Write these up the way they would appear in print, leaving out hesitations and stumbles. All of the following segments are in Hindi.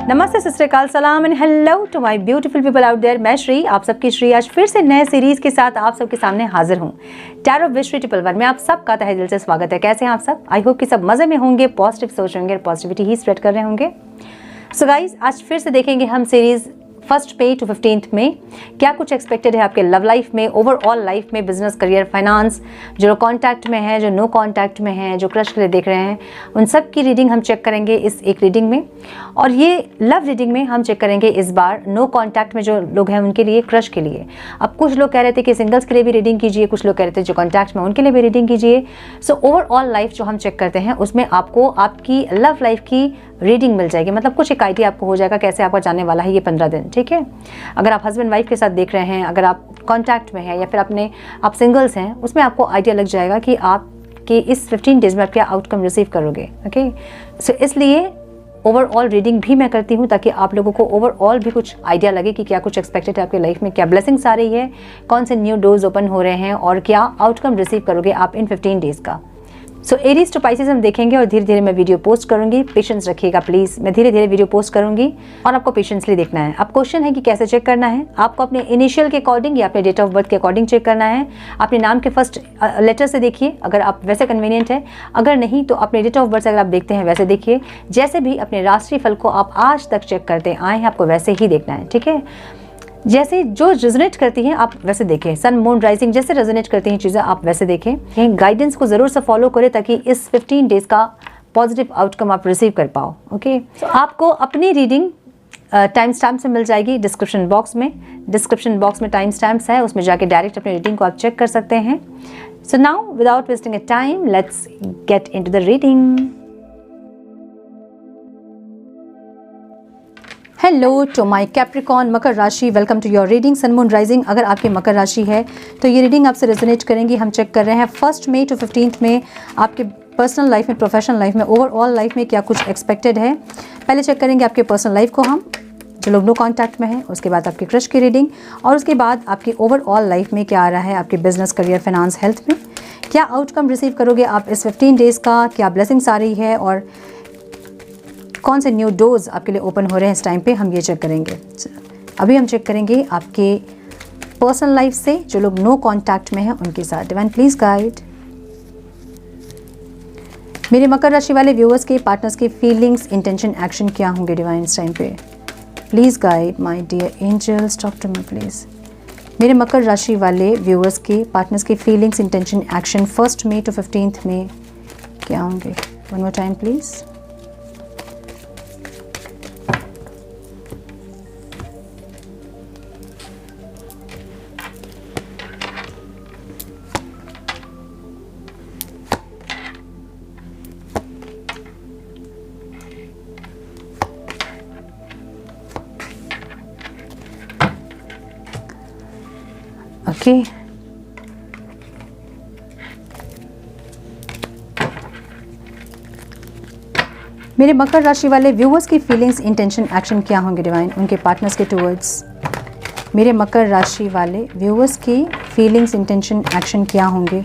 नमस्ते, सत श्री अकाल, सलाम and hello to my beautiful people out there. मैं श्री, आप सबकी श्री, आज फिर से नए सीरीज के साथ आप सबके सामने हाजिर हूँ। टैरो विद श्री 111 में आप सबका तहे दिल से स्वागत है। कैसे हैं आप सब? आई होप कि सब मजे में होंगे, पॉजिटिव सोच होंगे और पॉजिटिविटी ही स्प्रेड कर रहे होंगे। सो गाइज, आज फिर से देखेंगे हम सीरीज 1 मई टू 15 में क्या कुछ एक्सपेक्टेड है आपके लव लाइफ में, ओवरऑल लाइफ में, बिजनेस, करियर, फाइनेंस, जो कॉन्टैक्ट में है, जो नो कॉन्टैक्ट में है, जो क्रश के लिए देख रहे हैं, उन सब की रीडिंग हम चेक करेंगे इस एक रीडिंग में। और ये लव रीडिंग में हम चेक करेंगे इस बार नो कॉन्टैक्ट में जो लोग हैं उनके लिए, क्रश के लिए। अब कुछ लोग कह रहे थे कि सिंगल्स के लिए भी रीडिंग कीजिए, कुछ लोग कह रहे थे जो कॉन्टैक्ट में उनके लिए भी रीडिंग कीजिए। सो ओवरऑल लाइफ जो हम चेक करते हैं उसमें आपको आपकी लव लाइफ की रीडिंग मिल जाएगी, मतलब कुछ एक आइडिया आपको हो जाएगा कैसे आपका जाने वाला है ये 15 दिन। ठीक है, अगर आप हस्बैंड वाइफ के साथ देख रहे हैं, अगर आप कॉन्टैक्ट में हैं या फिर आप सिंगल्स हैं, उसमें आपको आइडिया लग जाएगा कि आप के इस 15 डेज में आप क्या आउटकम रिसीव करोगे। ओके, सो इसलिए ओवरऑल रीडिंग भी मैं करती हूँ ताकि आप लोगों को ओवरऑल भी कुछ आइडिया लगे कि क्या कुछ एक्सपेक्टेड है आपकी लाइफ में, क्या ब्लेसिंग्स आ रही है, कौन से न्यू डोर्स ओपन हो रहे हैं और क्या आउटकम रिसीव करोगे आप इन 15 डेज का। सो एरीज टू पाइसेस हम देखेंगे और धीरे धीरे मैं वीडियो पोस्ट करूंगी। पेशेंस रखिएगा प्लीज़, मैं धीरे धीरे वीडियो पोस्ट करूंगी और आपको पेशेंसली देखना है। अब क्वेश्चन है कि कैसे चेक करना है। आपको अपने इनिशियल के अकॉर्डिंग या अपने डेट ऑफ बर्थ के अकॉर्डिंग चेक करना है। अपने नाम के फर्स्ट लेटर से देखिए अगर आप वैसे कन्वीनियंट है, अगर नहीं तो अपने डेट ऑफ बर्थ से अगर आप देखते हैं वैसे देखिए। जैसे भी अपने राशि फल को आप आज तक चेक करते आए हैं आपको वैसे ही देखना है। ठीक है, जैसे जो रेजोनेट करती हैं आप वैसे देखें। सन मून राइजिंग जैसे रेजोनेट करती हैं चीज़ें आप वैसे देखें। गाइडेंस को ज़रूर से फॉलो करें ताकि इस 15 डेज का पॉजिटिव आउटकम आप रिसीव कर पाओ। ओके, तो आपको अपनी रीडिंग टाइम स्टैम्प से मिल जाएगी डिस्क्रिप्शन बॉक्स में। डिस्क्रिप्शन बॉक्स में टाइम स्टैम्प्स है, उसमें जाके डायरेक्ट अपनी रीडिंग को आप चेक कर सकते हैं। So now without wasting a time let's get into the reading. Hello to my Capricorn मकर राशि, welcome to your reading sun moon rising. अगर आपकी मकर राशि है तो ये रीडिंग आपसे रेजोनेट करेंगी। हम चेक कर रहे हैं 1 मई टू 15 में आपके पर्सनल लाइफ में, प्रोफेशनल लाइफ में, ओवरऑल लाइफ में क्या कुछ एक्सपेक्टेड है। पहले चेक करेंगे आपके पर्सनल लाइफ को हम, जो लोग नो कॉन्टैक्ट में हैं, उसके बाद आपकी क्रश की रीडिंग और उसके बाद आपकी ओवरऑल लाइफ में क्या आ रहा है, आपके बिजनेस, करियर, फाइनेंस, हेल्थ में क्या आउटकम रिसीव करोगे आप इस 15 डेज़ का, क्या ब्लेसिंग्स आ रही है और कौन से न्यू डोर्स आपके लिए ओपन हो रहे हैं इस टाइम पे, हम ये चेक करेंगे। अभी हम चेक करेंगे आपके पर्सनल लाइफ से, जो लोग नो कॉन्टैक्ट में हैं उनके साथ। डिवाइन प्लीज गाइड मेरे मकर राशि वाले व्यूअर्स के, पार्टनर्स के फीलिंग्स, इंटेंशन, एक्शन क्या होंगे डिवाइन इस टाइम पे। Please guide my dear angels, talk to me please. मेरे मकर राशि वाले व्यूअर्स के, पार्टनर्स के फीलिंग्स, इंटेंशन, एक्शन 1 मई टू 15 में क्या होंगे। One more time please. Okay, मेरे मकर राशि वाले व्यूअर्स की फीलिंग्स, इंटेंशन, एक्शन क्या होंगे डिवाइन उनके पार्टनर्स के टुवर्ड्स। मेरे मकर राशि वाले व्यूअर्स की फीलिंग्स, इंटेंशन, एक्शन क्या होंगे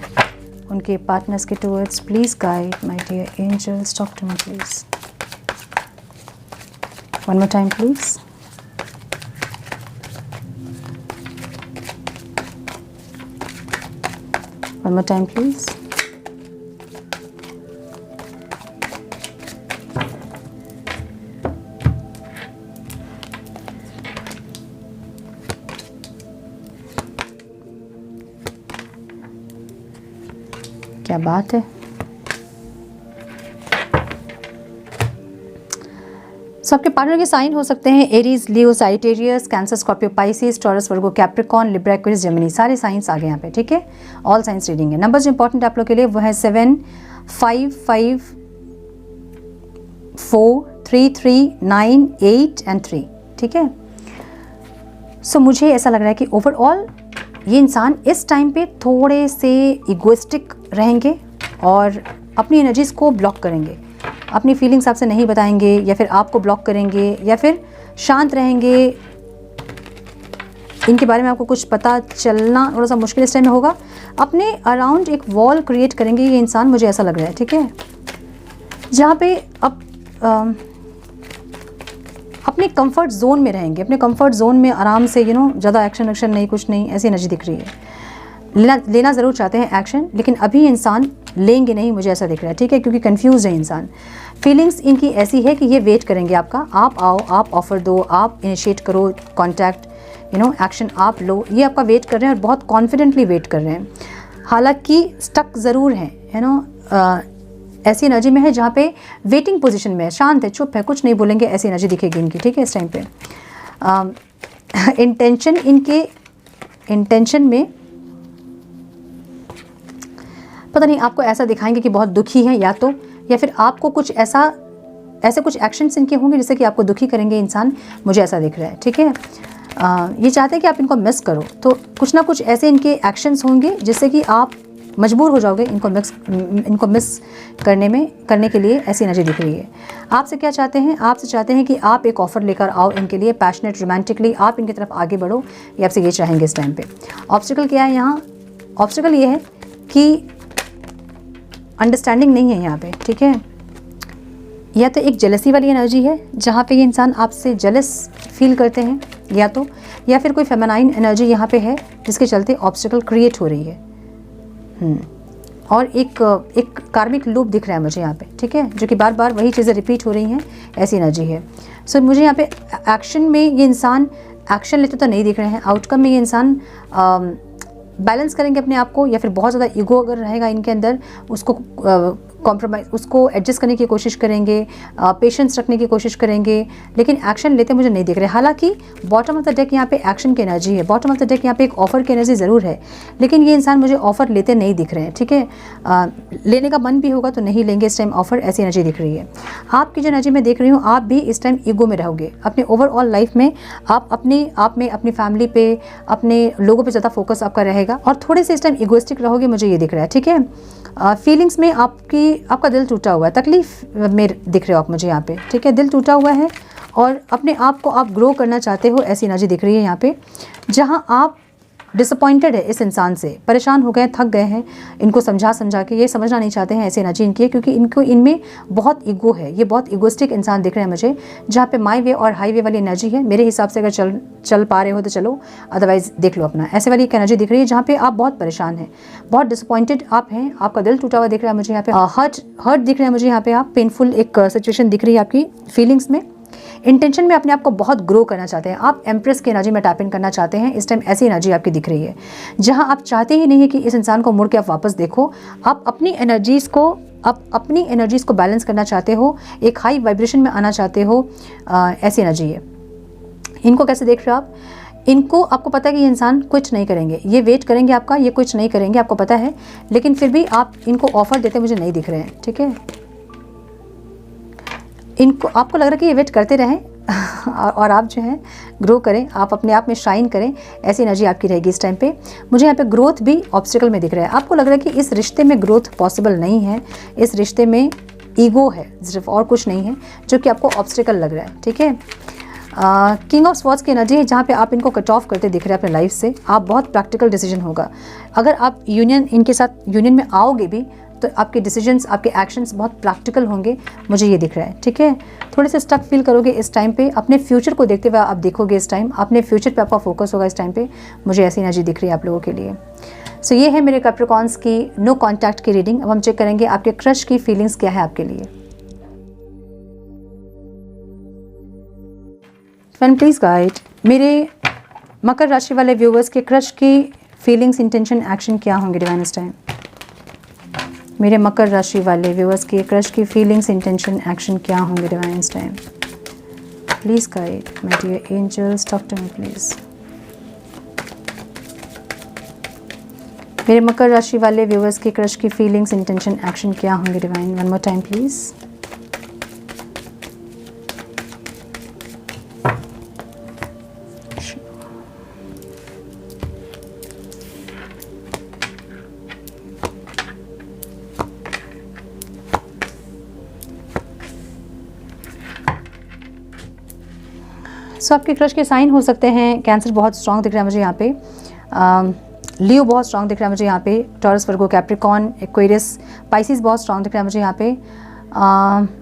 उनके पार्टनर्स के towards. Please guide my dear angels, talk to me please. One more time please. One more time please. क्या बात है। सो आपके पार्टनर के साइन हो सकते हैं Aries, Leo, Sagittarius, Cancer, Scorpio, Pisces, Taurus, Virgo, Capricorn, Libra, Aquarius, Gemini, सारे साइंस आ गए यहाँ पे। ठीक है, ऑल साइंस रीडिंग है। नंबर्स इंपॉर्टेंट आप लोग के लिए वो है 7, 5, 5, 4, 3, 3, 9, 8 एंड 3। ठीक है, सो मुझे ऐसा लग रहा है कि ओवरऑल ये इंसान इस टाइम पे थोड़े से इगोइस्टिक रहेंगे और अपनी एनर्जीज को ब्लॉक करेंगे, अपनी फीलिंग्स आपसे नहीं बताएंगे या फिर आपको ब्लॉक करेंगे या फिर शांत रहेंगे। इनके बारे में आपको कुछ पता चलना थोड़ा सा मुश्किल इस टाइम में होगा। अपने अराउंड एक वॉल क्रिएट करेंगे ये इंसान, मुझे ऐसा लग रहा है। ठीक है, जहाँ पे अब अपने कंफर्ट जोन में रहेंगे, अपने कंफर्ट जोन में आराम से ज़्यादा एक्शन नहीं, कुछ नहीं, ऐसी एनर्जी दिख रही है। लेना ज़रूर चाहते हैं एक्शन, लेकिन अभी इंसान लेंगे नहीं, मुझे ऐसा दिख रहा है, ठीक है, क्योंकि कंफ्यूज है इंसान। फीलिंग्स इनकी ऐसी है कि ये वेट करेंगे आपका, आप आओ, आप ऑफ़र दो, आप इनिशिएट करो कॉन्टैक्ट, एक्शन आप लो, ये आपका वेट कर रहे हैं और बहुत कॉन्फिडेंटली वेट कर रहे हैं। हालांकि स्टक ज़रूर हैं, ऐसी एनर्जी में है जहाँ पे वेटिंग पोजीशन में है, शांत है, चुप है, कुछ नहीं बोलेंगे, ऐसी एनर्जी दिखेगी इनकी, ठीक है। इस टाइम पे इंटेंशन में पता नहीं आपको ऐसा दिखाएंगे कि बहुत दुखी हैं, या फिर आपको कुछ ऐसे कुछ एक्शंस इनके होंगे जिससे कि आपको दुखी करेंगे इंसान, मुझे ऐसा दिख रहा है, ठीक है। ये चाहते हैं कि आप इनको मिस करो, तो कुछ ना कुछ ऐसे इनके एक्शंस होंगे जिससे कि आप मजबूर हो जाओगे इनको मिस करने के लिए, ऐसी एनर्जी दिख रही है। आपसे क्या चाहते हैं? आपसे चाहते हैं कि आप एक ऑफ़र लेकर आओ इनके लिए, पैशनेट, रोमांटिकली आप इनकी तरफ आगे बढ़ो, ये आपसे ये चाहेंगे इस टाइम पे। ऑब्स्टिकल क्या है यहाँ? ऑब्स्टिकल ये है कि अंडरस्टैंडिंग नहीं है यहाँ पे, ठीक है। या तो एक जेलसी वाली एनर्जी है जहाँ पे ये इंसान आपसे जेलस फील करते हैं, या फिर कोई फेमिनाइन एनर्जी यहाँ पे है जिसके चलते ऑब्स्टिकल क्रिएट हो रही है। और एक कार्मिक लूप दिख रहा है मुझे यहाँ पे, ठीक है, जो कि बार बार वही चीज़ें रिपीट हो रही हैं, ऐसी एनर्जी है। सो मुझे यहाँ पे एक्शन में ये इंसान एक्शन लेते तो नहीं दिख रहे हैं, आउटकम में ये इंसान बैलेंस करेंगे अपने आप को, या फिर बहुत ज़्यादा ईगो अगर रहेगा इनके अंदर, उसको कॉम्प्रोमाइज़, उसको एडजस्ट करने की कोशिश करेंगे, पेशेंस रखने की कोशिश करेंगे, लेकिन एक्शन लेते मुझे नहीं दिख रहे। हालांकि बॉटम ऑफ द डेक यहाँ पे एक्शन की एनर्जी है, बॉटम ऑफ द डेक यहाँ पे एक ऑफ़र की एनर्जी ज़रूर है, लेकिन ये इंसान मुझे ऑफ़र लेते नहीं दिख रहे हैं, ठीक है। लेने का मन भी होगा तो नहीं लेंगे इस टाइम ऑफ़र, ऐसी एनर्जी दिख रही है। आपकी जो एनर्जी मैं देख रही हूँ, आप भी इस टाइम ईगो में रहोगे अपने ओवरऑल लाइफ में, आप अपने आप में, अपनी फैमिली पे, अपने लोगों पे ज़्यादा फोकस आपका रहेगा और थोड़े से इस टाइम ईगोइस्टिक रहोगे, मुझे ये दिख रहा है, ठीक है। फीलिंग्स में आपका दिल टूटा हुआ है, तकलीफ में दिख रहे हो आप मुझे यहाँ पे, ठीक है, दिल टूटा हुआ है और अपने आप को आप ग्रो करना चाहते हो, ऐसी एनर्जी दिख रही है यहाँ पे, जहाँ आप डिसअपॉइंटेड है इस इंसान से, परेशान हो गए, थक गए हैं, इनको समझा के ये समझना नहीं चाहते हैं, ऐसी एनर्जी इनकी है, क्योंकि इनमें बहुत ईगो है, ये बहुत ईगोइस्टिक इंसान दिख रहे हैं मुझे, जहाँ पे माई वे और हाई वे वाली एनर्जी है। मेरे हिसाब से अगर चल पा रहे हो तो चलो, अदरवाइज देख लो अपना, ऐसे वाली एक एनर्जी दिख रही है जहाँ पे आप बहुत परेशान हैं, बहुत डिसअपॉइंटेड आप हैं, आपका दिल टूटा हुआ दिख रहा है मुझे यहाँ पे, हर्ट दिख रहा है मुझे यहाँ पे, आप पेनफुल एक सिचुएशन दिख रही है आपकी फीलिंग्स में। इंटेंशन में अपने आप को बहुत ग्रो करना चाहते हैं आप, एम्प्रेस की एनर्जी में टैप इन करना चाहते हैं इस टाइम, ऐसी एनर्जी आपकी दिख रही है, जहां आप चाहते ही नहीं है कि इस इंसान को मुड़ के आप वापस देखो, आप अपनी एनर्जीज़ को बैलेंस करना चाहते हो, एक हाई वाइब्रेशन में आना चाहते हो, ऐसी एनर्जी है। इनको कैसे देख रहे हो आप? इनको, आपको पता है कि ये इंसान कुछ नहीं करेंगे, ये वेट करेंगे आपका, ये कुछ नहीं करेंगे, आपको पता है, लेकिन फिर भी आप इनको ऑफर देते मुझे नहीं दिख रहे हैं, ठीक है। इनको, आपको लग रहा है कि ये वेट करते रहें और आप जो है ग्रो करें, आप अपने आप में शाइन करें, ऐसी एनर्जी आपकी रहेगी इस टाइम पे। मुझे यहाँ पे ग्रोथ भी ऑब्स्टिकल में दिख रहा है, आपको लग रहा है कि इस रिश्ते में ग्रोथ पॉसिबल नहीं है, इस रिश्ते में ईगो है सिर्फ और कुछ नहीं है, जो कि आपको ऑब्स्टिकल लग रहा है, ठीक है। किंग ऑफ स्वॉर्ड्स की एनर्जी है जहाँ पे आप इनको कट ऑफ करते दिख रहे हैं अपने लाइफ से, आप बहुत प्रैक्टिकल डिसीजन होगा, अगर आप इनके साथ यूनियन में आओगे भी तो आपके डिसीजंस, आपके एक्शंस बहुत प्रैक्टिकल होंगे, मुझे ये दिख रहा है, ठीक है। थोड़े से स्टक फील करोगे इस टाइम पे, अपने फ्यूचर को देखते हुए आप देखोगे इस टाइम, अपने फ्यूचर पे आपका फोकस होगा इस टाइम पे, मुझे ऐसी एनर्जी दिख रही है आप लोगों के लिए। सो ये है मेरे कैप्रिकॉर्न्स की नो कॉन्टैक्ट की रीडिंग। अब हम चेक करेंगे आपके क्रश की फीलिंग्स क्या है आपके लिए। फ्रेंड प्लीज़ गाइड, मेरे मकर राशि वाले व्यूवर्स के क्रश की फीलिंग्स, इंटेंशन, एक्शन क्या होंगे डिवाइन इस टाइम। मेरे मकर राशि वाले व्यूअर्स के क्रश की फीलिंग्स, इंटेंशन, एक्शन क्या होंगे डिवाइन इस time. Please guide my dear angels, talk to me please. मेरे मकर राशि वाले व्यूअर्स के क्रश की फीलिंग्स, इंटेंशन, एक्शन क्या होंगे divine. One more time please. So आपके क्रश के साइन हो सकते हैं, कैंसर बहुत स्ट्रांग दिख रहा है मुझे यहाँ पे, लियो बहुत स्ट्रांग दिख रहा है मुझे यहाँ पे, taurus, Virgo, Capricorn, Aquarius, Pisces बहुत स्ट्रांग दिख रहा है मुझे यहाँ पे,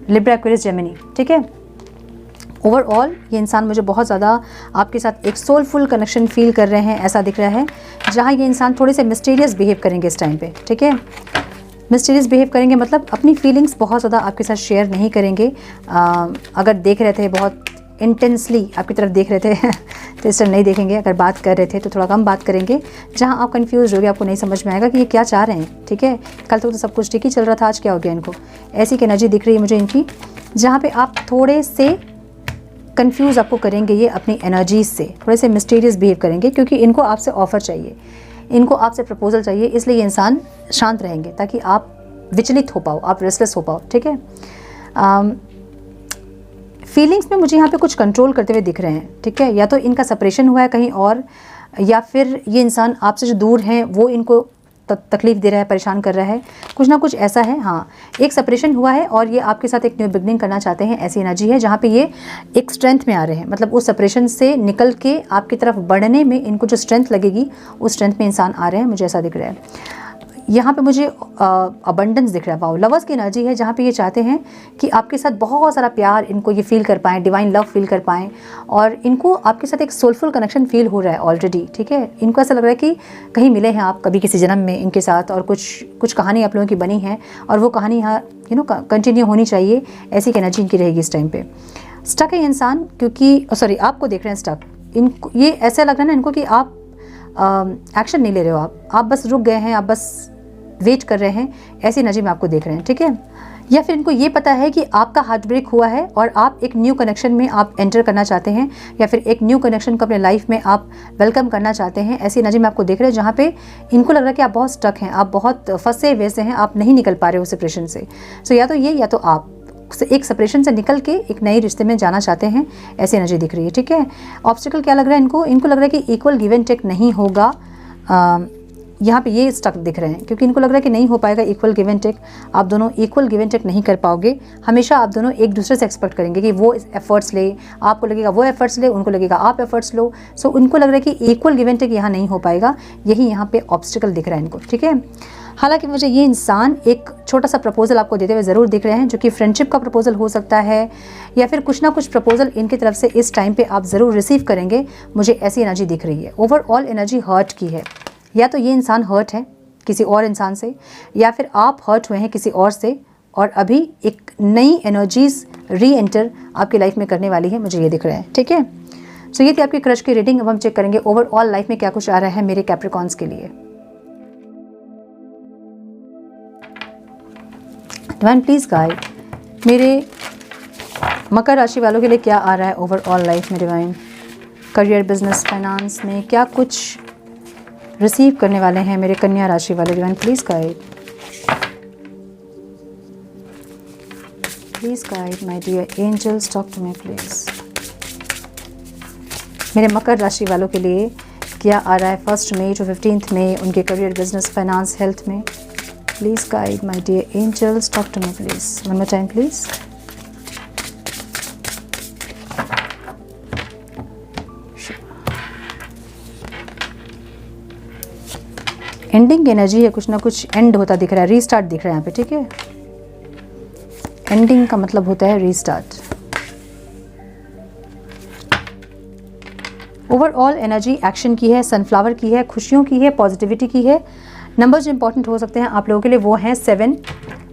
लिब्रा, एक्वेरियस, जेमिनी, ठीक है। ओवरऑल ये इंसान मुझे बहुत ज़्यादा आपके साथ एक सोलफुल कनेक्शन फील कर रहे हैं, ऐसा दिख रहा है, जहाँ ये इंसान थोड़े से मिस्टीरियस बिहेव करेंगे इस टाइम पे, ठीक है। मिस्टीरियस बिहेव करेंगे मतलब अपनी फीलिंग्स बहुत ज़्यादा आपके साथ शेयर नहीं करेंगे। अगर देख रहे थे बहुत इंटेंसली आपकी तरफ देख रहे थे तो इस तरह नहीं देखेंगे। अगर बात कर रहे थे तो थोड़ा कम बात करेंगे, जहाँ आप कंफ्यूज हो गए, आपको नहीं समझ में आएगा कि ये क्या चाह रहे हैं, ठीक है। कल तो सब कुछ ठीक ही चल रहा था, आज क्या हो गया इनको, ऐसी की एनर्जी दिख रही है मुझे इनकी, जहाँ पे आप थोड़े से कंफ्यूज आपको करेंगे ये अपनी एनर्जीज से, थोड़े से मिस्टीरियस बिहेव करेंगे, क्योंकि इनको आपसे ऑफ़र चाहिए, इनको आपसे प्रपोजल चाहिए, इसलिए ये इंसान शांत रहेंगे ताकि आप विचलित हो पाओ, आप रेस्टलेस हो पाओ, ठीक है। फीलिंग्स में मुझे यहाँ पे कुछ कंट्रोल करते हुए दिख रहे हैं, ठीक है। या तो इनका सेपरेशन हुआ है कहीं और, या फिर ये इंसान आपसे जो दूर हैं वो इनको तकलीफ़ दे रहा है, परेशान कर रहा है, कुछ ना कुछ ऐसा है। हाँ, एक सेपरेशन हुआ है और ये आपके साथ एक न्यू बिगनिंग करना चाहते हैं, ऐसी एनर्जी है, जहाँ पे ये एक स्ट्रेंथ में आ रहे हैं, मतलब उस सेपरेशन से निकल के आपकी तरफ बढ़ने में इनको जो स्ट्रेंथ लगेगी उस स्ट्रेंथ में इंसान आ रहे हैं, मुझे ऐसा दिख रहा है। यहाँ पे मुझे अबंडेंस दिख रहा है, वाओ, लवर्स की एनर्जी है, जहाँ पे ये चाहते हैं कि आपके साथ बहुत सारा प्यार इनको ये फील कर पाएँ, डिवाइन लव फील कर पाएँ, और इनको आपके साथ एक सोलफुल कनेक्शन फील हो रहा है ऑलरेडी, ठीक है। इनको ऐसा लग रहा है कि कहीं मिले हैं आप कभी किसी जन्म में इनके साथ, और कुछ कहानी आप लोगों की बनी है और वो कहानी यहाँ कंटिन्यू होनी चाहिए, ऐसी एनर्जी इनकी रहेगी इस टाइम पर। स्टक है इंसान, क्योंकि सॉरी आपको देख रहे हैं स्टक, इनको ये ऐसा लग रहा है ना इनको कि आप एक्शन नहीं ले रहे हो, आप बस रुक गए हैं, आप बस वेट कर रहे हैं, ऐसी एनर्जी में आपको देख रहे हैं, ठीक है। या फिर इनको ये पता है कि आपका हार्ट ब्रेक हुआ है और आप एक न्यू कनेक्शन में आप एंटर करना चाहते हैं, या फिर एक न्यू कनेक्शन को अपने लाइफ में आप वेलकम करना चाहते हैं, ऐसी एनर्जी में आपको देख रहे हैं, जहाँ पे इनको लग रहा है कि आप बहुत स्टक हैं, आप बहुत फंसे हुए से हैं, आप नहीं निकल पा रहे हो सेपरेशन से। सो या तो ये, या तो आप एक सेपरेशन से निकल के एक नई रिश्ते में जाना चाहते हैं, ऐसी एनर्जी दिख रही है, ठीक है। ऑब्स्टिकल क्या लग रहा है इनको लग रहा है कि इक्वल गिव एंड टेक नहीं होगा, यहाँ पे ये स्टक दिख रहे हैं, क्योंकि इनको लग रहा है कि नहीं हो पाएगा इक्वल गिव एंड टेक, आप दोनों इक्वल गिव एंड टेक नहीं कर पाओगे, हमेशा आप दोनों एक दूसरे से एक्सपेक्ट करेंगे कि वो एफर्ट्स ले, आपको लगेगा वो एफर्ट्स ले, उनको लगेगा आप एफर्ट्स लो। सो उनको लग रहा है कि इक्वल गिव एंड टेक यहाँ नहीं हो पाएगा, यही यहाँ पे ऑब्स्टिकल दिख रहा है इनको, ठीक है। हालांकि मुझे ये इंसान एक छोटा सा प्रपोजल आपको देते हुए ज़रूर दिख रहे हैं, जो कि फ्रेंडशिप का प्रपोजल हो सकता है, या फिर कुछ ना कुछ प्रपोजल इनकी तरफ से इस टाइम पे आप ज़रूर रिसीव करेंगे, मुझे ऐसी एनर्जी दिख रही है। ओवरऑल एनर्जी हर्ट की है, या तो ये इंसान हर्ट है किसी और इंसान से, या फिर आप हर्ट हुए हैं किसी और से, और अभी एक नई एनर्जीज री एंटर आपकी लाइफ में करने वाली है, मुझे ये दिख रहा है, ठीक है। सो ये थी आपकी क्रश की रीडिंग। अब हम चेक करेंगे ओवरऑल लाइफ में क्या कुछ आ रहा है मेरे कैप्रिकॉन्स के लिए। डिवाइन प्लीज गाइड मेरे मकर राशि वालों के लिए क्या आ रहा है ओवरऑल लाइफ में। डिवाइन करियर, बिजनेस, फाइनेंस में क्या कुछ रिसीव करने वाले हैं मेरे कन्या राशि वाले। Divine please guide, please guide my dear angels, talk to me please. मेरे मकर राशि वालों के लिए क्या आ रहा है 1 मई to 15 मई उनके करियर, बिजनेस, फाइनेंस, हेल्थ में। Please guide my dear angels, talk to me please. One more time please. Ending की एनर्जी है, कुछ ना कुछ एंड होता दिख रहा है, रीस्टार्ट दिख रहा है यहाँ पे, ठीक है। एंडिंग का मतलब होता है रीस्टार्ट। ओवरऑल एनर्जी एक्शन की है, सनफ्लावर की है, खुशियों की है, पॉजिटिविटी की है। नंबर्स जो इंपॉर्टेंट हो सकते हैं आप लोगों के लिए वो हैं 7,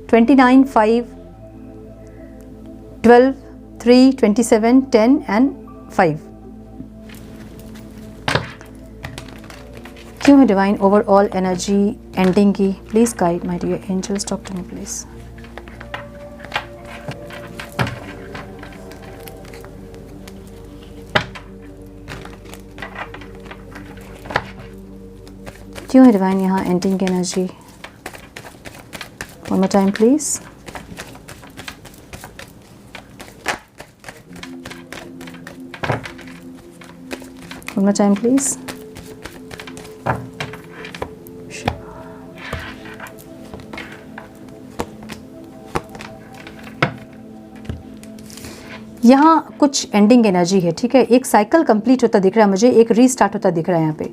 29, 5, 12, 3, 27, 10 एंड 5। क्यों है डिवाइन ओवरऑल एनर्जी एंडिंग की? Please guide my dear angels, talk to me please. क्यों है डिवाइन यहाँ एंडिंग की energy? One more time please. One more time please. यहाँ कुछ एंडिंग एनर्जी है, ठीक है। एक साइकिल कंप्लीट होता दिख रहा है मुझे, एक रीस्टार्ट होता दिख रहा है यहाँ पे।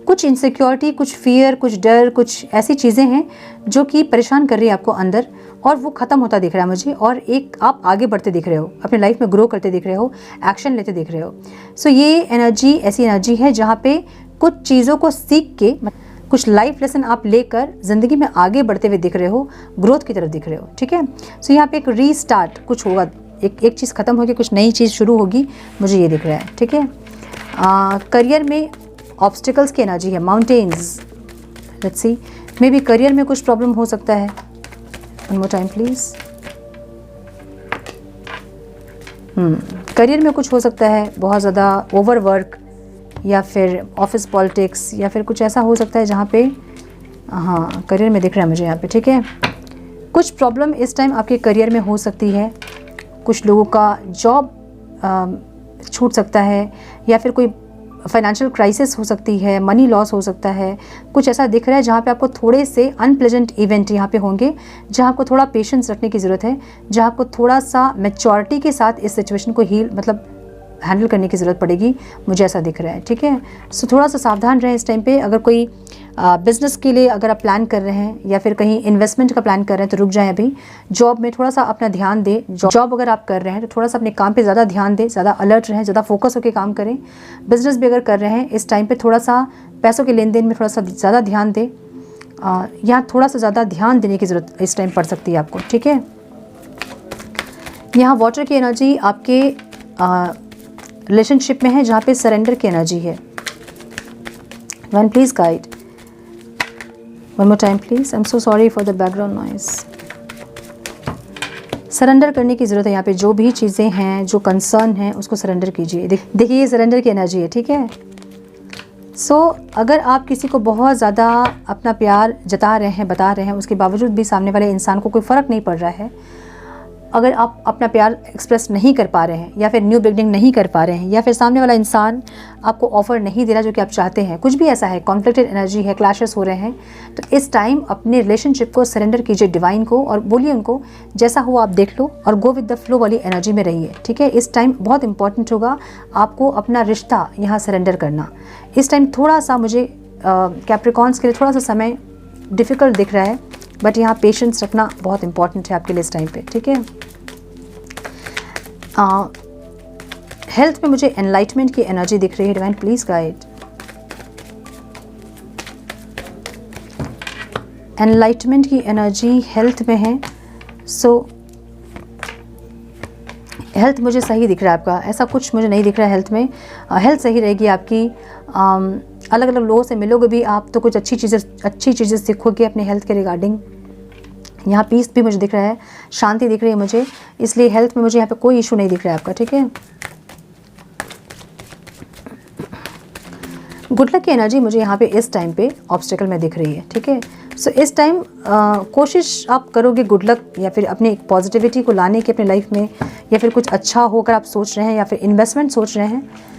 कुछ इनसिक्योरिटी, कुछ फियर, कुछ डर, कुछ ऐसी चीज़ें हैं जो कि परेशान कर रही है आपको अंदर, और वो ख़त्म होता दिख रहा है मुझे, और एक आप आगे बढ़ते दिख रहे हो, अपने लाइफ में ग्रो करते दिख रहे हो, एक्शन लेते दिख रहे हो। सो ये एनर्जी ऐसी एनर्जी है जहाँ पे कुछ चीज़ों को सीख के, कुछ लाइफ लेसन आप लेकर ज़िंदगी में आगे बढ़ते हुए दिख रहे हो, ग्रोथ की तरफ दिख रहे हो, ठीक है। सो यहाँ पे एक रीस्टार्ट कुछ होगा, एक चीज़ ख़त्म होगी, कुछ नई चीज़ शुरू होगी, मुझे ये दिख रहा है, ठीक है। करियर में ऑब्स्टिकल्स की एनर्जी है, mountains. Let's see, may be career में कुछ प्रॉब्लम हो सकता है। One more time please. Career में कुछ हो सकता है, बहुत ज़्यादा ओवरवर्क, या फिर ऑफिस पॉलिटिक्स, या फिर कुछ ऐसा हो सकता है जहाँ पे, हाँ करियर में दिख रहा है मुझे यहाँ पे, ठीक है। कुछ प्रॉब्लम इस टाइम आपके करियर में हो सकती है, कुछ लोगों का जॉब छूट सकता है, या फिर कोई फाइनेंशियल क्राइसिस हो सकती है, मनी लॉस हो सकता है। कुछ ऐसा दिख रहा है जहाँ पे आपको थोड़े से अनप्लेजेंट इवेंट यहाँ पे होंगे, जहाँ आपको थोड़ा पेशेंस रखने की ज़रूरत है, जहाँ आपको थोड़ा सा मैच्योरिटी के साथ इस सिचुएशन को हैंडल करने की ज़रूरत पड़ेगी, मुझे ऐसा दिख रहा है, ठीक है। सो थोड़ा सा सावधान रहें इस टाइम पे। अगर कोई बिज़नेस के लिए अगर आप प्लान कर रहे हैं, या फिर कहीं इन्वेस्टमेंट का प्लान कर रहे हैं, तो रुक जाएं अभी। जॉब में थोड़ा सा अपना ध्यान दें, जॉब अगर आप कर रहे हैं तो थोड़ा सा अपने काम पे ज़्यादा ध्यान दें, ज़्यादा अलर्ट रहें, ज़्यादा फोकस होकर काम करें। बिज़नेस भी अगर कर रहे हैं इस टाइम पर थोड़ा सा पैसों के लेन देन में थोड़ा सा ज़्यादा ध्यान दें, यहाँ थोड़ा सा ज़्यादा ध्यान देने की ज़रूरत इस टाइम पड़ सकती है आपको, ठीक है। यहाँ वाटर की एनर्जी आपके रिलेशनशिप में है, जहाँ पे सरेंडर की एनर्जी है। One please guide, one more time please. I am so sorry for the background noise. Surrender करने की ज़रूरत है यहाँ पे, जो भी चीज़ें हैं, जो कंसर्न है, उसको सरेंडर कीजिए। देखिए ये सरेंडर की एनर्जी है, ठीक है। सो अगर आप किसी को बहुत ज़्यादा अपना प्यार जता रहे हैं, बता रहे हैं, उसके बावजूद भी सामने वाले इंसान को कोई फ़र्क नहीं पड़ रहा है, अगर आप अपना प्यार एक्सप्रेस नहीं कर पा रहे हैं, या फिर न्यू बिगनिंग नहीं कर पा रहे हैं, या फिर सामने वाला इंसान आपको ऑफर नहीं दे रहा जो कि आप चाहते हैं, कुछ भी ऐसा है, कॉन्फ्लिक्टेड एनर्जी है, क्लैशेस हो रहे हैं, तो इस टाइम अपने रिलेशनशिप को सरेंडर कीजिए डिवाइन को, और बोलिए उनको जैसा हो आप देख लो, और गो विद द फ्लो वाली एनर्जी में रहिए, ठीक है। इस टाइम बहुत इंपॉर्टेंट होगा आपको अपना रिश्ता यहाँ सरेंडर करना। इस टाइम थोड़ा सा मुझे कैप्रिकॉन्स के लिए थोड़ा सा समय डिफ़िकल्ट दिख रहा है, बट यहाँ पेशेंस रखना बहुत इंपॉर्टेंट है आपके लिए इस टाइम पे, ठीक है। हेल्थ में मुझे एनलाइटमेंट की एनर्जी दिख रही है, डिवाइन प्लीज गाइड। एनलाइटमेंट की एनर्जी हेल्थ में है। सो हेल्थ मुझे सही दिख रहा है आपका, ऐसा कुछ मुझे नहीं दिख रहा है हेल्थ में। हेल्थ सही रहेगी आपकी। अलग अलग लोगों से मिलोगे भी आप तो कुछ अच्छी चीज़ें सीखोगे अपने हेल्थ के रिगार्डिंग। यहाँ पीस भी मुझे दिख रहा है, शांति दिख रही है मुझे, इसलिए हेल्थ में मुझे यहाँ पे कोई इशू नहीं दिख रहा है आपका, ठीक है। गुड लक की एनर्जी मुझे यहाँ पे इस टाइम पे ऑब्स्टिकल में दिख रही है, ठीक है। सो इस टाइम कोशिश आप करोगे गुड लक, या फिर अपनी एक पॉजिटिविटी को लाने की अपने लाइफ में, या फिर कुछ अच्छा हो अगर आप सोच रहे हैं, या फिर इन्वेस्टमेंट सोच रहे हैं,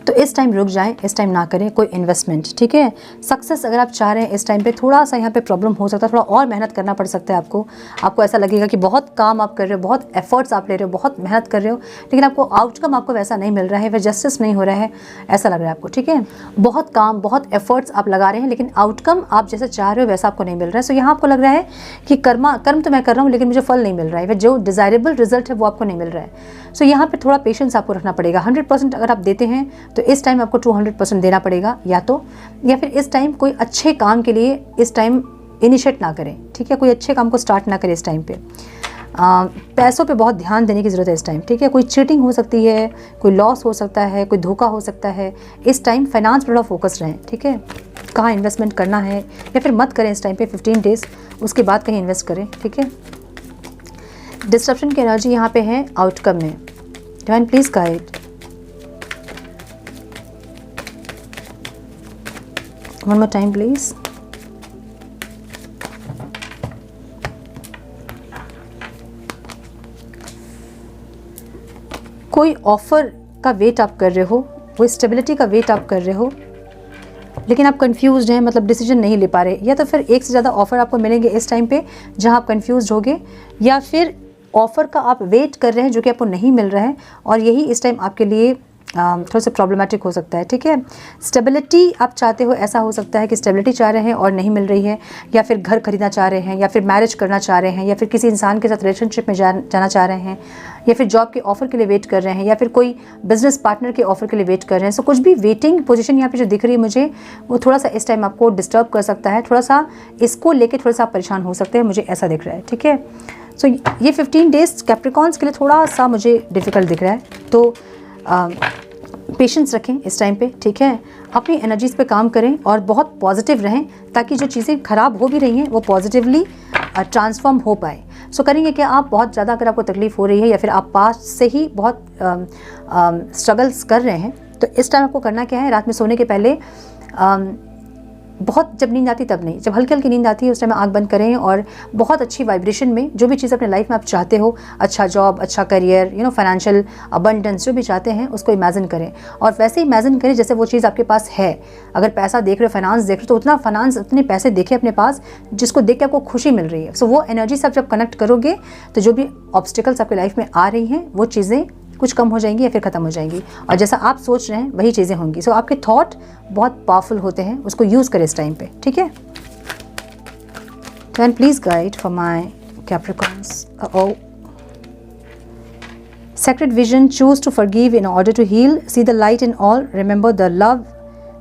तो इस टाइम रुक जाएं, इस टाइम ना करें कोई इन्वेस्टमेंट, ठीक है। सक्सेस अगर आप चाह रहे हैं इस टाइम पे, थोड़ा सा यहाँ पे प्रॉब्लम हो सकता है, थोड़ा और मेहनत करना पड़ सकता है आपको ऐसा लगेगा कि बहुत काम आप कर रहे हो, बहुत एफर्ट्स आप ले रहे हो, बहुत मेहनत कर रहे हो, लेकिन आपको आउटकम आपको वैसा नहीं मिल रहा है, वह जस्टिस नहीं हो रहा है, ऐसा लग रहा है आपको, ठीक है। बहुत काम, बहुत एफर्ट्स आप लगा रहे हैं, लेकिन आउटकम आप जैसे चाह रहे हो वैसा आपको नहीं मिल रहा है। सो यहाँ आपको लग रहा है कि कर्म तो मैं कर रहा हूँ, लेकिन मुझे फल नहीं मिल रहा है, वह जो डिज़ायरेबल रिजल्ट है वो आपको नहीं मिल रहा है। सो यहाँ पर थोड़ा पेशेंस आपको रखना पड़ेगा। 100% अगर आप देते हैं तो इस टाइम आपको 200% देना पड़ेगा, या फिर इस टाइम कोई अच्छे काम के लिए इस टाइम इनिशिएट ना करें, ठीक है। कोई अच्छे काम को स्टार्ट ना करें इस टाइम पे। पैसों पे बहुत ध्यान देने की ज़रूरत है इस टाइम, ठीक है। कोई चीटिंग हो सकती है, कोई लॉस हो सकता है, कोई धोखा हो सकता है। इस टाइम फाइनेंस पर थोड़ा फोकस रहें, ठीक है। कहाँ इन्वेस्टमेंट करना है या फिर मत करें इस टाइम पे, 15 डेज़ उसके बाद कहीं इन्वेस्ट करें, ठीक है। डिस्ट्रप्शन की एनर्जी यहाँ पे है आउटकम में, divine please guide. One more time please. कोई ऑफर का वेट आप कर रहे हो, कोई स्टेबिलिटी का वेट आप कर रहे हो, लेकिन आप कंफ्यूज्ड हैं, मतलब डिसीजन नहीं ले पा रहे, या तो फिर एक से ज़्यादा ऑफर आपको मिलेंगे इस टाइम पे जहां आप कंफ्यूज्ड होगे, या फिर ऑफर का आप वेट कर रहे हैं जो कि आपको नहीं मिल रहा है, और यही इस टाइम आपके लिए थोड़ा सा प्रॉब्लमेटिक हो सकता है, ठीक है। स्टेबिलिटी आप चाहते हो, ऐसा हो सकता है कि स्टेबिलिटी चाह रहे हैं और नहीं मिल रही है, या फिर घर खरीदना चाह रहे हैं, या फिर मैरिज करना चाह रहे हैं, या फिर किसी इंसान के साथ रिलेशनशिप में जाना चाह रहे हैं, या फिर जॉब के ऑफर के लिए वेट कर रहे हैं, या फिर कोई बिजनेस पार्टनर के ऑफर के लिए वेट कर रहे हैं। सो कुछ भी वेटिंग पोजीशन यहाँ पे जो दिख रही है मुझे, वो थोड़ा सा इस टाइम आपको डिस्टर्ब कर सकता है, थोड़ा सा इसको लेके थोड़ा सा आप परेशान हो सकते हैं, मुझे ऐसा दिख रहा है, ठीक है। सो ये 15 डेज कैप्रिकॉन्स के लिए थोड़ा सा मुझे डिफ़िकल्ट दिख रहा है, तो पेशेंस रखें इस टाइम पे, ठीक है। अपनी एनर्जीज़ पे काम करें और बहुत पॉजिटिव रहें, ताकि जो चीज़ें ख़राब हो भी रही हैं वो पॉजिटिवली ट्रांसफॉर्म हो पाए। सो करेंगे क्या आप, बहुत ज़्यादा अगर आपको तकलीफ़ हो रही है या फिर आप पास से ही बहुत स्ट्रगल्स कर रहे हैं, तो इस टाइम आपको करना क्या है, रात में सोने के पहले बहुत जब नींद आती तब नहीं, जब हल्की हल्की नींद आती है उस टाइम आँख बंद करें और बहुत अच्छी वाइब्रेशन में जो भी चीज़ अपने लाइफ में आप चाहते हो, अच्छा जॉब, अच्छा करियर, फाइनेंशियल अबंडेंस, जो भी चाहते हैं उसको इमेजिन करें, और वैसे ही इमेजिन करें जैसे वो चीज़ आपके पास है। अगर पैसा देख रहे हो, फाइनेंस देख रहे हो, तो उतने पैसे देखें अपने पास जिसको देख के आपको खुशी मिल रही है। सो वो एनर्जी से आप जब कनेक्ट करोगे तो जो भी ऑब्स्टिकल्स आपकी लाइफ में आ रही हैं वो चीज़ें कुछ कम हो जाएंगी या फिर ख़त्म हो जाएंगी, और जैसा आप सोच रहे हैं वही चीज़ें होंगी। सो आपके थॉट बहुत पावरफुल होते हैं, उसको यूज़ करें इस टाइम पे, ठीक है। Can please guide for my Capricorns. Sacred vision, choose to forgive in order to heal. See the light in all. Remember the love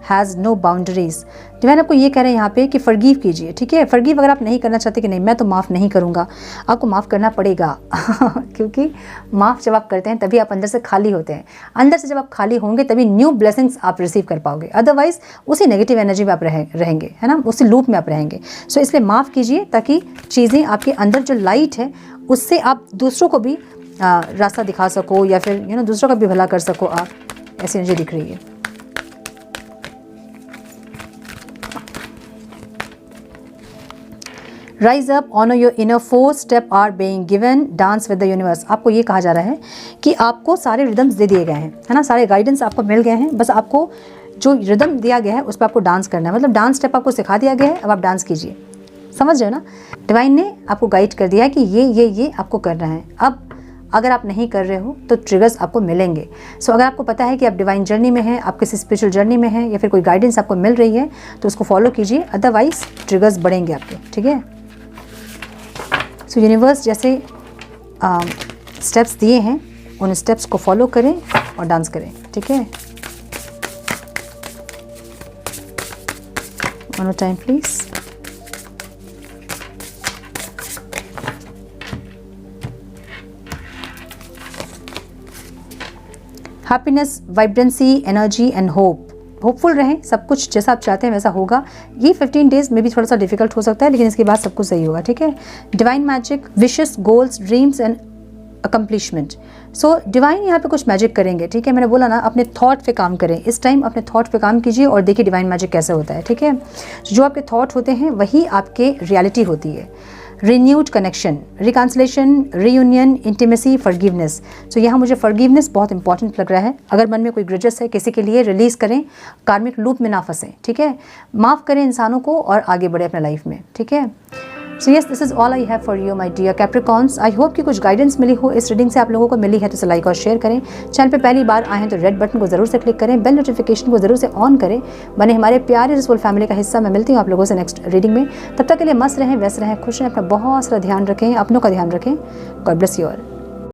has no boundaries. Divine आपको ये कह रहे हैं यहाँ पे कि फॉरगिव कीजिए, ठीक है। फॉरगिव अगर आप नहीं करना चाहते कि नहीं मैं तो माफ़ नहीं करूँगा, आपको माफ़ करना पड़ेगा क्योंकि माफ़ जब आप करते हैं तभी आप अंदर से खाली होते हैं। अंदर से जब आप खाली होंगे तभी न्यू ब्लेसिंग्स आप रिसीव कर पाओगे, अदरवाइज उसी नेगेटिव एनर्जी में आप रहेंगे, है ना, उसी लूप में आप रहेंगे। सो इसलिए माफ़ कीजिए ताकि चीज़ें आपके अंदर जो लाइट है उससे आप दूसरों को भी रास्ता दिखा सको, या फिर दूसरों का भी भला कर सको आप, ऐसी एनर्जी दिख रही है। Rise up, honour your inner force, step are being given, dance with the universe. आपको ये कहा जा रहा है कि आपको सारे रिदम्स दे दिए गए हैं, है ना, सारे गाइडेंस आपको मिल गए हैं, बस आपको जो रिदम दिया गया है उस पर आपको डांस करना है। मतलब डांस स्टेप आपको सिखा दिया गया है, अब आप डांस कीजिए, समझ रहे हो ना। डिवाइन ने आपको गाइड कर दिया है कि ये आपको करना है। अब अगर आप नहीं कर रहे हो तो ट्रिगर्स आपको मिलेंगे। सो अगर आपको पता है कि आप डिवाइन जर्नी में हैं, आप किसी स्पिरिचुअल जर्नी में हैं, या फिर कोई गाइडेंस आपको मिल रही है, तो उसको फॉलो कीजिए, अदरवाइज ट्रिगर्स बढ़ेंगे आपके, ठीक है। सो यूनिवर्स जैसे स्टेप्स दिए हैं उन स्टेप्स को फॉलो करें और डांस करें, ठीक है। One more time please. Happiness, vibrancy, energy and hope. Hopeful रहें, सब कुछ जैसा आप चाहते हैं वैसा होगा। ये 15 डेज में भी थोड़ा सा डिफिकल्ट हो सकता है, लेकिन इसके बाद सब कुछ सही होगा, ठीक है। Divine magic, wishes, goals, dreams and accomplishment. So divine यहाँ पे कुछ मैजिक करेंगे, ठीक है। मैंने बोला ना, अपने थॉट पे काम करें इस टाइम, अपने थॉट पे काम कीजिए और देखिए डिवाइन मैजिक कैसे होता है, ठीक है। जो आपके थॉट होते हैं वही आपके रियलिटी होती है। Renewed connection, reconciliation, reunion, intimacy, forgiveness. So यहाँ मुझे फॉरगिवनेस बहुत इंपॉर्टेंट लग रहा है। अगर मन में कोई ग्रजेस है किसी के लिए, रिलीज़ करें, कार्मिक लूप में ना फंसें, ठीक है। माफ़ करें इंसानों को और आगे बढ़े अपने लाइफ में, ठीक है। So yes, this is all I have for you my dear Capricorns. I hope कि कुछ गाइडेंस मिली हो इस रीडिंग से, आप लोगों को मिली है तो इसे लाइक और शेयर करें। चैनल पे पहली बार आए हैं तो रेड बटन को ज़रूर से क्लिक करें, बेल नोटिफिकेशन को ज़रूर से ऑन करें, बने हमारे प्यारे रिसफुल फैमिली का हिस्सा। मैं मिलती हूँ आप लोगों से नेक्स्ट रीडिंग में। तब तक के लिए मस्त रहें, व्यस्त रहें, खुश रहें, अपना बहुत सारा ध्यान रखें, अपनों का ध्यान रखें। God bless you all.